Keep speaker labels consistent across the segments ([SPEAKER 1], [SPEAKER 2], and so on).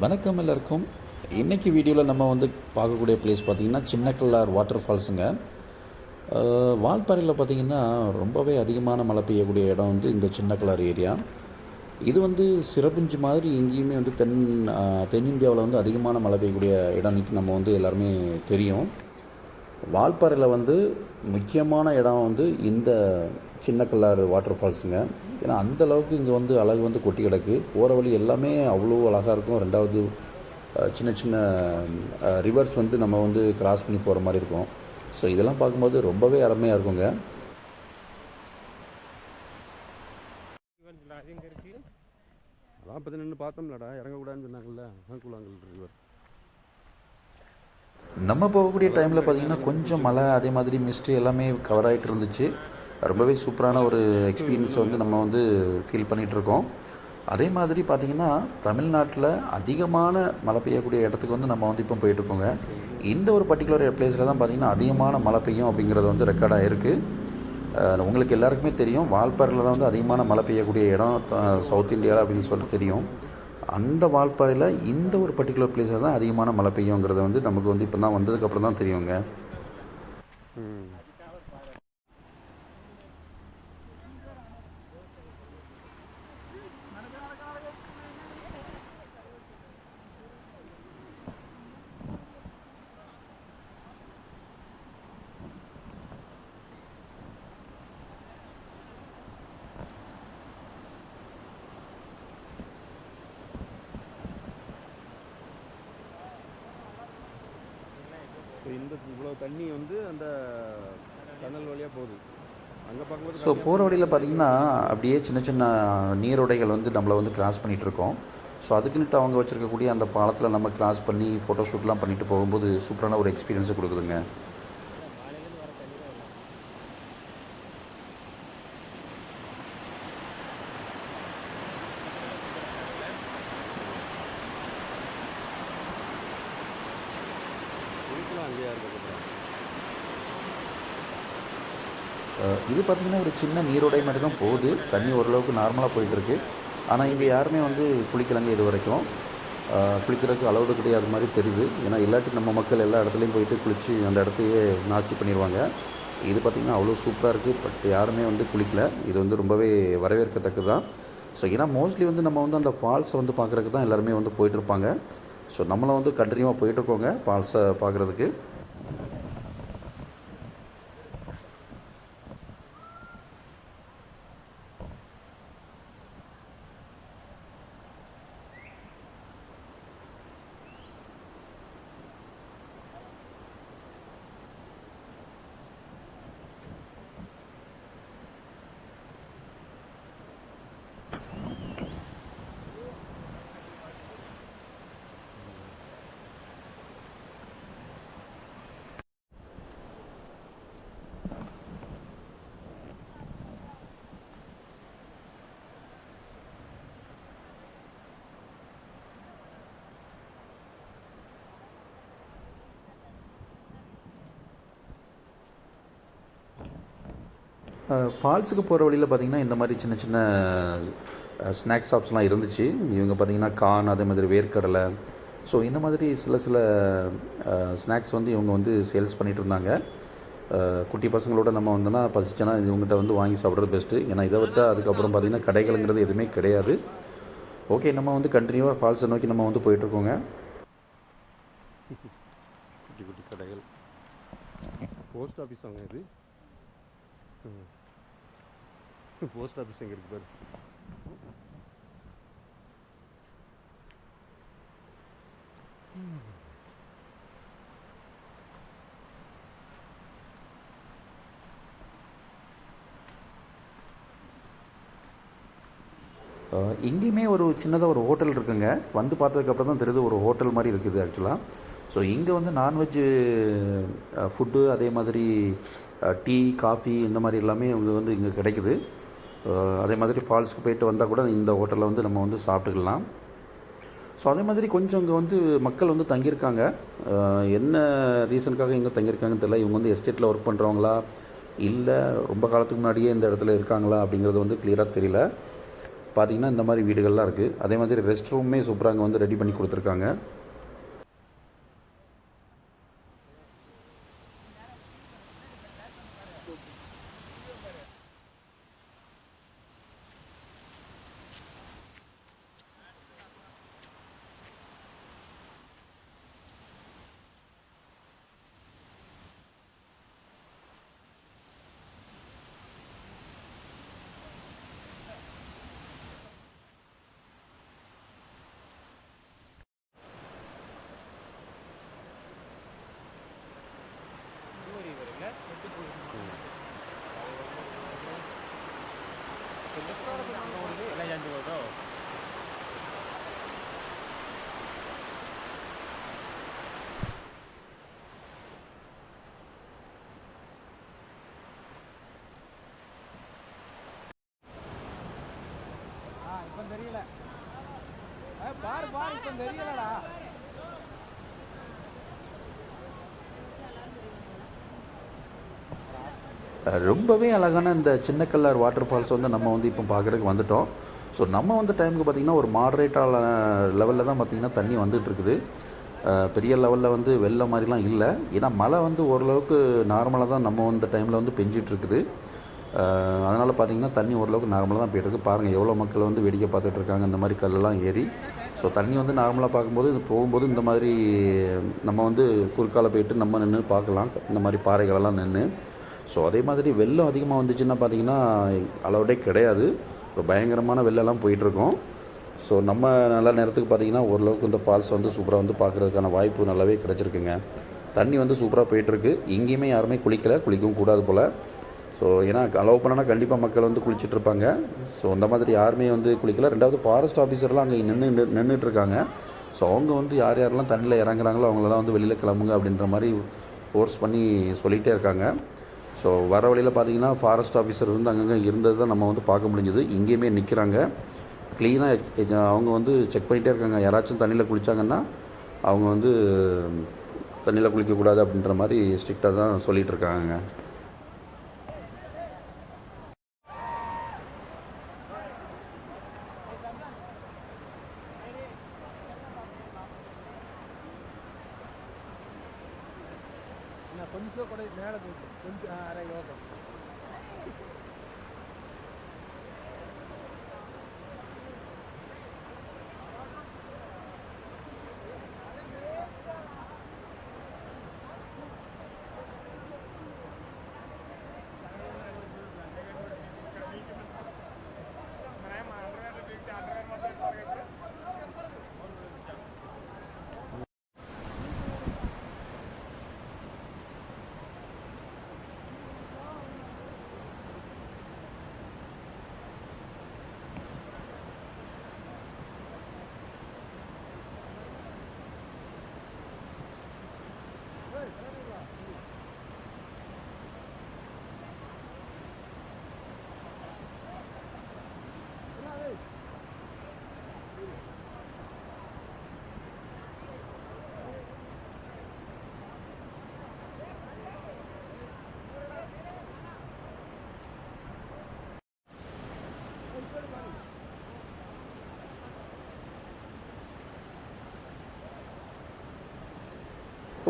[SPEAKER 1] வணக்கம் எல்லாருக்கும். இன்றைக்கி வீடியோவில் நம்ம பார்க்கக்கூடிய பிளேஸ் பார்த்திங்கன்னா சின்னக்கல்லார் வாட்டர் ஃபால்ஸுங்க. வால்பாறையில் பார்த்திங்கன்னா ரொம்பவே அதிகமான மழை பெய்யக்கூடிய இடம் இந்த சின்னக்கல்லார் ஏரியா. இது சிறப்புஞ்சு மாதிரி எங்கேயுமே தென்னிந்தியாவில் அதிகமான மழை பெய்யக்கூடிய இடம்னுட்டு நம்ம எல்லாருமே தெரியும். வால்பாறையில் முக்கியமான இடம் இந்த சின்னக்கல்லாறு வாட்டர் ஃபால்ஸுங்க. ஏன்னா அந்தளவுக்கு இங்கே அழகு கொட்டி கிடக்கு. போகிற வழி எல்லாமே அவ்வளோ அழகாக இருக்கும். ரெண்டாவது சின்ன சின்ன ரிவர்ஸ் நம்ம கிராஸ் பண்ணி போகிற மாதிரி இருக்கும். ஸோ இதெல்லாம் பார்க்கும்போது ரொம்பவே அருமையாக இருக்குங்க.
[SPEAKER 2] அதான் நின்று பார்த்தோம்லடா, இறங்கக்கூடாதுன்னு சொன்னாங்கல்ல, ரிவர்.
[SPEAKER 1] நம்ம போகக்கூடிய டைமில் பார்த்திங்கன்னா கொஞ்சம் மழை, அதே மாதிரி மிஸ்ட்டு எல்லாமே கவர் ஆகிட்டு இருந்துச்சு. ரொம்பவே சூப்பரான ஒரு எக்ஸ்பீரியன்ஸை நம்ம ஃபீல் பண்ணிகிட்ருக்கோம். அதே மாதிரி பார்த்திங்கன்னா தமிழ்நாட்டில் அதிகமான மழை பெய்யக்கூடிய இடத்துக்கு நம்ம இப்போ போயிட்டுருக்கோங்க. இந்த ஒரு பர்டிகுலர் பிளேஸில் தான் பார்த்திங்கன்னா அதிகமான மழை பெய்யும் அப்படிங்கிறது ரெக்கார்டாக இருக்குது. உங்களுக்கு எல்லாருக்குமே தெரியும், வால்பாறையில் தான் அதிகமான மழை பெய்யக்கூடிய இடம் சவுத் இந்தியாவில் அப்படின்னு சொல்லிட்டு தெரியும். அந்த வால்பாறையில் இந்த ஒரு பர்டிகுலர் பிளேஸில் தான் அதிகமான மழை பெய்யுங்கிறது நமக்கு இப்போ தான் வந்ததுக்கப்புறம் தான் தெரியுங்க.
[SPEAKER 2] இந்த இவ்வளோ தண்ணி அந்த டனல் வழியாக போகுது. அங்கே பார்க்கும்போது
[SPEAKER 1] ஸோ போகிற வழியில் பார்த்திங்கன்னா அப்படியே சின்ன சின்ன நீரோடைகள் நம்மளை கிராஸ் பண்ணிகிட்ருக்கோம். ஸோ அதுக்குன்னுட்டு அவங்க வச்சுருக்கக்கூடிய அந்த பாலத்தில் நம்ம கிராஸ் பண்ணி ஃபோட்டோஷூட்லாம் பண்ணிவிட்டு போகும்போது சூப்பரான ஒரு எக்ஸ்பீரியன்ஸை கொடுக்குதுங்க. இது பார்த்திங்கன்னா ஒரு சின்ன நீரோடை மாதிரி தான் போகுது. தண்ணி ஓரளவுக்கு நார்மலாக போயிட்டுருக்கு. ஆனால் இங்கே யாருமே குளிக்கலங்க இது வரைக்கும். குளிக்கிறதுக்கு அலௌடு கிடையாது மாதிரி தெரியுது. ஏன்னா இல்லாட்டி நம்ம மக்கள் எல்லா இடத்துலையும் போயிட்டு குளித்து அந்த இடத்தையே நாஸ்தி பண்ணிடுவாங்க. இது பார்த்திங்கன்னா அவ்வளோ சூப்பராக இருக்குது. பட் யாருமே குளிக்கல. இது ரொம்பவே வரவேற்கத்தக்கது தான். ஸோ ஏன்னா மோஸ்ட்லி நம்ம அந்த ஃபால்ஸை பார்க்குறதுக்கு தான் எல்லாருமே போயிட்டுருப்பாங்க. ஸோ நம்மளை கண்டினியூவாக போயிட்டுருக்கோங்க ஃபால்ஸை பார்க்குறதுக்கு. ஃபால்ஸுக்கு போகிற வழியில் பார்த்திங்கன்னா இந்த மாதிரி சின்ன சின்ன ஸ்நாக்ஸ் ஷாப்ஸ்லாம் இருந்துச்சு. இவங்க பார்த்திங்கன்னா கார்ன், அதே மாதிரி வேர்க்கடலை, ஸோ இந்த மாதிரி சில சில ஸ்நாக்ஸ் இவங்க சேல்ஸ் பண்ணிகிட்டு இருந்தாங்க. குட்டி பசங்களோட நம்ம வந்தோன்னா பசிச்சோன்னா இவங்ககிட்ட வாங்கி சாப்பிட்றது பெஸ்ட்டு. ஏன்னா இதை விட்டால் அதுக்கப்புறம் பார்த்திங்கன்னா கடைகளுங்கிறது எதுவுமே கிடையாது. ஓகே, நம்ம கண்டினியூவாக ஃபால்ஸை நோக்கி நம்ம போயிட்டுருக்கோங்க.
[SPEAKER 2] குட்டி குட்டி கடைகள். போஸ்ட் ஆஃபீஸ் அவங்க இது. போஸ்ட் ஆஃபீஸ் எங்கே இருக்கு பாரு.
[SPEAKER 1] இங்கேயுமே ஒரு சின்னதாக ஒரு ஹோட்டல் இருக்குங்க. பார்த்ததுக்கப்புறம் தான் தெரியுது ஒரு ஹோட்டல் மாதிரி இருக்குது ஆக்சுவலாக. ஸோ இங்கே நான்வெஜ்ஜு ஃபுட்டு, அதே மாதிரி டீ, காஃபி இந்த மாதிரி எல்லாமே இவங்க இங்கே கிடைக்குது. அதே மாதிரி ஃபால்ஸுக்கு போயிட்டு வந்தால் கூட இந்த ஹோட்டலில் நம்ம சாப்பிட்டுக்கலாம். ஸோ அதே மாதிரி கொஞ்சம் இங்கே மக்கள் தங்கியிருக்காங்க. என்ன ரீசனுக்காக இங்கே தங்கியிருக்காங்கன்னு தெரியல. இவங்க எஸ்டேட்டில் ஒர்க் பண்ணுறவங்களா இல்லை ரொம்ப காலத்துக்கு முன்னாடியே இந்த இடத்துல இருக்காங்களா அப்படிங்கிறது கிளியராக தெரியல. பார்த்திங்கன்னா இந்த மாதிரி வீடுகள்லாம் இருக்குது. அதே மாதிரி ரெஸ்ட் ரூமே சூப்பராக அங்கே வந்து ரெடி பண்ணி கொடுத்துருக்காங்க.
[SPEAKER 3] தெரியல பாரு பாரு இப்ப தெரியலடா.
[SPEAKER 1] ரொம்பவே அழகான இந்த சின்ன கல்லார் வாட்டர் ஃபால்ஸ் வந்து நம்ம வந்து இப்போ பார்க்குறதுக்கு வந்துட்டோம். ஸோ நம்ம வந்த டைமுக்கு பார்த்திங்கன்னா ஒரு மாடரேட்டான லெவலில் தான் பார்த்திங்கன்னா தண்ணி வந்துட்டுருக்குது. பெரிய லெவலில் வந்து வெள்ளம் மாதிரிலாம் இல்லை. ஏன்னா மழை வந்து ஓரளவுக்கு நார்மலாக தான் நம்ம வந்த டைமில் வந்து பெஞ்சிட்ருக்குது. அதனால் பார்த்திங்கன்னா தண்ணி ஓரளவுக்கு நார்மலாக தான் போய்ட்டுருக்கு. பாருங்கள் எவ்வளோ மக்கள் வந்து வேடிக்கை பார்த்துட்ருக்காங்க இந்த மாதிரி கல்லெல்லாம் ஏறி. ஸோ தண்ணி வந்து நார்மலாக பார்க்கும்போது இது போகும்போது இந்த மாதிரி நம்ம வந்து குறுக்கால போய்ட்டு நம்ம நின்று பார்க்கலாம் இந்த மாதிரி பாறைகளெல்லாம் நின்று. ஸோ அதே மாதிரி வெள்ளம் அதிகமாக வந்துச்சுன்னா பார்த்திங்கன்னா அளவுடே கிடையாது. ஸோ பயங்கரமான வெள்ளம்லாம் போயிட்டுருக்கோம். ஸோ நம்ம நல்ல நேரத்துக்கு பார்த்திங்கன்னா ஓரளவுக்கு இந்த ஃபால்ஸ் வந்து சூப்பராக வந்து பார்க்குறதுக்கான வாய்ப்பு நல்லாவே கிடச்சிருக்குங்க. தண்ணி வந்து சூப்பராக போயிட்டுருக்கு. எங்கேயுமே யாருமே குளிக்கவும் கூடாது போல். ஸோ ஏன்னா அலோவ் பண்ணனா கண்டிப்பாக மக்கள் வந்து குளிச்சிட்ருப்பாங்க. ஸோ அந்த மாதிரி யாருமே வந்து குளிக்கல. ரெண்டாவது ஃபாரஸ்ட் ஆஃபீஸர்லாம் அங்கே நின்றுட்டுருக்காங்க. ஸோ அவங்க வந்து யார் யாரெல்லாம் தண்ணியில் இறங்குறாங்களோ அவங்களெல்லாம் வந்து வெளியில் கிளம்புங்க அப்படின்ற மாதிரி ஃபோர்ஸ் பண்ணி சொல்லிகிட்டே இருக்காங்க. ஸோ வர வழியில் பார்த்திங்கன்னா ஃபாரஸ்ட் ஆஃபீஸர் வந்து அங்கங்கே இருந்தது தான் நம்ம வந்து பார்க்க முடிஞ்சுது. இங்கேயுமே நிற்கிறாங்க க்ளீனாக. அவங்க வந்து செக் பண்ணிகிட்டே இருக்காங்க. யாராச்சும் தண்ணியில் குளித்தாங்கன்னா அவங்க வந்து தண்ணியில் குளிக்கக்கூடாது அப்படின்ற மாதிரி ஸ்ட்ரிக்டாக தான் சொல்லிகிட்டு இருக்காங்க.
[SPEAKER 3] கொஞ்சம் கூட மேலே போட்டு கொஞ்சம் அரை யோகா.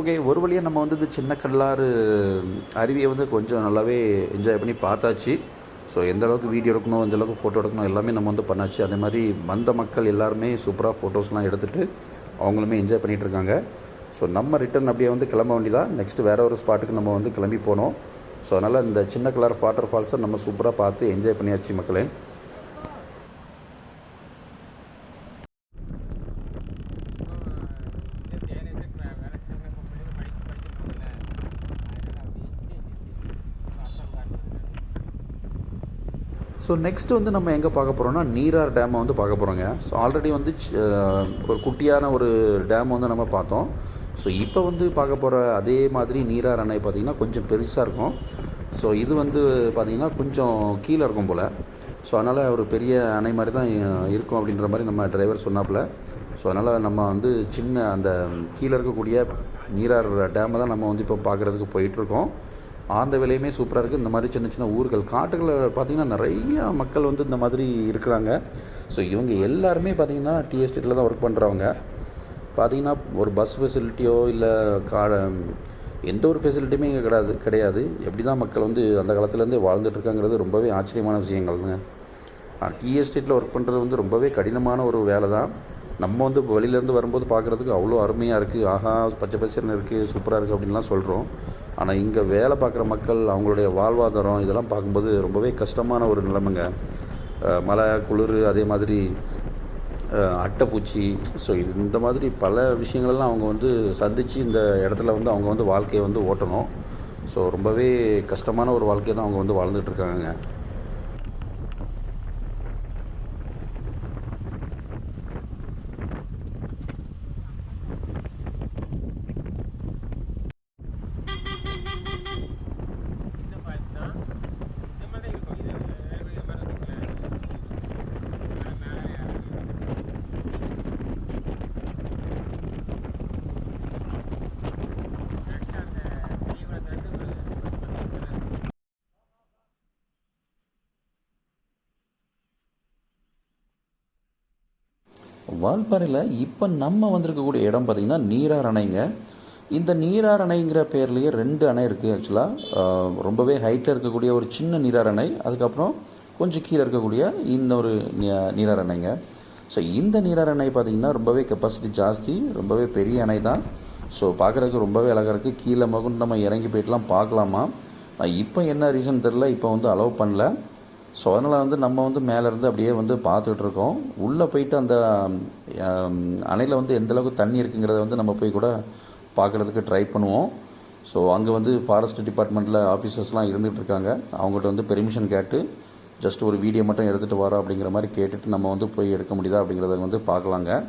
[SPEAKER 1] ஓகே, ஒரு வழியாக நம்ம வந்து இந்த சின்ன கல்லாறு அருவியை வந்து கொஞ்சம் நல்லாவே என்ஜாய் பண்ணி பார்த்தாச்சு. ஸோ எந்த அளவுக்கு வீடியோ எடுக்கணும், எந்த அளவுக்கு ஃபோட்டோ எடுக்கணும் எல்லாமே நம்ம வந்து பண்ணாச்சு. அதே மாதிரி வந்த மக்கள் எல்லாருமே சூப்பராக ஃபோட்டோஸ்லாம் எடுத்துகிட்டு அவங்களுமே என்ஜாய் பண்ணிகிட்ருக்காங்க. ஸோ நம்ம ரிட்டன் அப்படியே வந்து கிளம்ப வேண்டியதான். நெக்ஸ்ட்டு வேறு ஒரு ஸ்பாட்டுக்கு நம்ம வந்து கிளம்பி போனோம். ஸோ அதனால் இந்த சின்ன கலர் வாட்டர் ஃபால்ஸை நம்ம சூப்பராக பார்த்து என்ஜாய் பண்ணியாச்சு மக்களே. ஸோ நெக்ஸ்ட் வந்து நம்ம எங்கே பார்க்க போகிறோம்னா நீரார் டேமை வந்து பார்க்க போகிறோங்க. ஸோ ஆல்ரெடி வந்து ஒரு குட்டியான ஒரு டேம் வந்து நம்ம பார்த்தோம். ஸோ இப்போ வந்து பார்க்க போகிற அதே மாதிரி நீரார் அணை பார்த்திங்கன்னா கொஞ்சம் பெருசாக இருக்கும். ஸோ இது வந்து பார்த்திங்கன்னா கொஞ்சம் கீழே இருக்கும் போல். ஸோ அதனால் ஒரு பெரிய அணை மாதிரி தான் இருக்கும் அப்படின்ற மாதிரி நம்ம டிரைவர் சொன்னாப்புல. ஸோ அதனால் நம்ம வந்து சின்ன அந்த கீழே இருக்கக்கூடிய நீரார் டேமை தான் நம்ம வந்து இப்போ பார்க்குறதுக்கு போயிட்டுருக்கோம். ஆந்த விலையுமே சூப்பராக இருக்குது. இந்த மாதிரி சின்ன சின்ன ஊர்கள் காட்டுகளில் பார்த்திங்கன்னா நிறையா மக்கள் வந்து இந்த மாதிரி இருக்கிறாங்க. ஸோ இவங்க எல்லாருமே பார்த்திங்கன்னா டீ எஸ்டேட்டில் தான் ஒர்க் பண்ணுறவங்க. பார்த்திங்கன்னா ஒரு பஸ் ஃபெசிலிட்டியோ இல்லை எந்த ஒரு ஃபெசிலிட்டியுமே இங்கே கிடையாது. எப்படி தான் மக்கள் வந்து அந்த காலத்துலேருந்தே வாழ்ந்துட்டுருக்காங்கிறது ரொம்பவே ஆச்சரியமான விஷயங்கள்ங்க. டீ எஸ்டேட்டில் ஒர்க் பண்ணுறது வந்து ரொம்பவே கடினமான ஒரு வேலை தான். நம்ம வந்து வெளியிலேருந்து வரும்போது பார்க்குறதுக்கு அவ்வளோ அருமையாக இருக்குது, ஆஹா பச்சை பசேல்னு இருக்குது, சூப்பராக இருக்குது அப்படின்லாம் சொல்கிறோம். ஆனால் இங்கே வேலை பார்க்குற மக்கள் அவங்களுடைய வாழ்வாதாரம் இதெல்லாம் பார்க்கும்போது ரொம்பவே கஷ்டமான ஒரு நிலைமைங்க. மழை, குளிர், அதே மாதிரி அட்டைப்பூச்சி, ஸோ இந்த மாதிரி பல விஷயங்களெல்லாம் அவங்க வந்து சந்தித்து இந்த இடத்துல வந்து அவங்க வந்து வாழ்க்கையை வந்து ஓட்டணும். ஸோ ரொம்பவே கஷ்டமான ஒரு வாழ்க்கையை தான் அவங்க வந்து வாழ்ந்துட்டுருக்காங்க. வால்பாறையில் இப்போ நம்ம வந்திருக்கக்கூடிய இடம் பார்த்திங்கன்னா நீரார் அணைங்க. இந்த நீரார் அணைங்கிற பேர்லேயே 2 அணை இருக்குது. ஆக்சுவலாக ரொம்பவே ஹைட்டில் இருக்கக்கூடிய ஒரு சின்ன நீரார் அணை, அதுக்கப்புறம் கொஞ்சம் கீழே இருக்கக்கூடிய இன்னொரு நீரார் அணைங்க. ஸோ இந்த நீரார் அணை பார்த்திங்கன்னா ரொம்பவே கெப்பாசிட்டி ஜாஸ்தி, ரொம்பவே பெரிய அணை தான். ஸோ பார்க்குறதுக்கு ரொம்பவே அழகாக இருக்குது. கீழே மகுண்டு நம்ம இறங்கி போய்ட்டுலாம் பார்க்கலாமா. இப்போ என்ன ரீசன் தெரில, இப்போ வந்து அலோவ் பண்ணல. ஸோ அதனால் வந்து நம்ம வந்து மேலேருந்து அப்படியே வந்து பார்த்துட்ருக்கோம். உள்ளே போயிட்டு அந்த அணையில் வந்து எந்தளவுக்கு தண்ணி இருக்குங்கிறத வந்து நம்ம போய் கூட பார்க்குறதுக்கு ட்ரை பண்ணுவோம். ஸோ அங்கே வந்து ஃபாரஸ்ட் டிபார்ட்மெண்ட்டில் ஆஃபீஸர்ஸ்லாம் இருந்துகிட்டு இருக்காங்க. அவங்கள்ட்ட வந்து பெர்மிஷன் கேட்டு ஜஸ்ட் ஒரு வீடியோ மட்டும் எடுத்துகிட்டு வரோம் அப்படிங்கிற மாதிரி கேட்டுட்டு நம்ம வந்து போய் எடுக்க முடியுதா அப்படிங்கிறத வந்து பார்க்கலாங்க.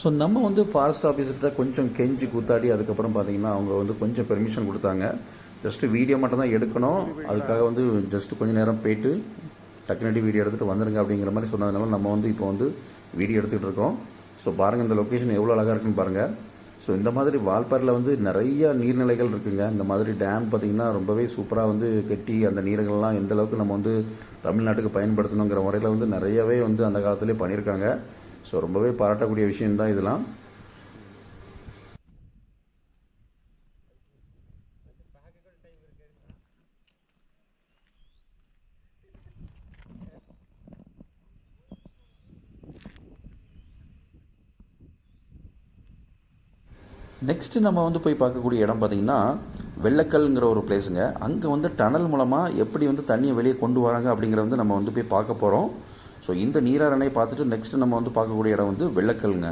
[SPEAKER 1] ஸோ நம்ம வந்து ஃபாரஸ்ட் ஆஃபீஸர்கிட்ட கொஞ்சம் கெஞ்சி கூத்தாடி அதுக்கப்புறம் பார்த்திங்கன்னா அவங்க வந்து கொஞ்சம் பெர்மிஷன் கொடுத்தாங்க. ஜஸ்ட்டு வீடியோ மட்டும் தான் எடுக்கணும், அதுக்காக வந்து ஜஸ்ட்டு கொஞ்சம் நேரம் போயிட்டு டக்குனடி வீடியோ எடுத்துகிட்டு வந்துடுங்க அப்படிங்கிற மாதிரி சொன்னதுனால நம்ம வந்து இப்போ வந்து வீடியோ எடுத்துகிட்டு இருக்கோம். ஸோ பாருங்கள் இந்த லொக்கேஷன் எவ்வளோ அழகாக இருக்குன்னு பாருங்கள். ஸோ இந்த மாதிரி வால்பாறையில் வந்து நிறைய நீர்நிலைகள் இருக்குங்க. இந்த மாதிரி டேம் பார்த்திங்கன்னா ரொம்பவே சூப்பராக வந்து கட்டி அந்த நீர்கள்லாம் எந்தளவுக்கு நம்ம வந்து தமிழ்நாட்டுக்கு பயன்படுத்தணுங்கிற முறையில் வந்து நிறையவே வந்து அந்த காலத்துலேயே பண்ணியிருக்காங்க. ஸோ ரொம்பவே பாராட்டக்கூடிய விஷயம்தான் இதெல்லாம். நெக்ஸ்ட்டு நம்ம வந்து போய் பார்க்கக்கூடிய இடம் பார்த்திங்கன்னா வெள்ளக்கல்ங்கிற ஒரு பிளேஸுங்க. அங்கே வந்து டனல் மூலமாக எப்படி வந்து தண்ணியை வெளியே கொண்டு வராங்க அப்படிங்கிறத வந்து நம்ம வந்து போய் பார்க்க போகிறோம். ஸோ இந்த நீரார் அணை பார்த்துட்டு நெக்ஸ்ட்டு நம்ம வந்து பார்க்கக்கூடிய இடம் வந்து வெள்ளக்கல்ங்க.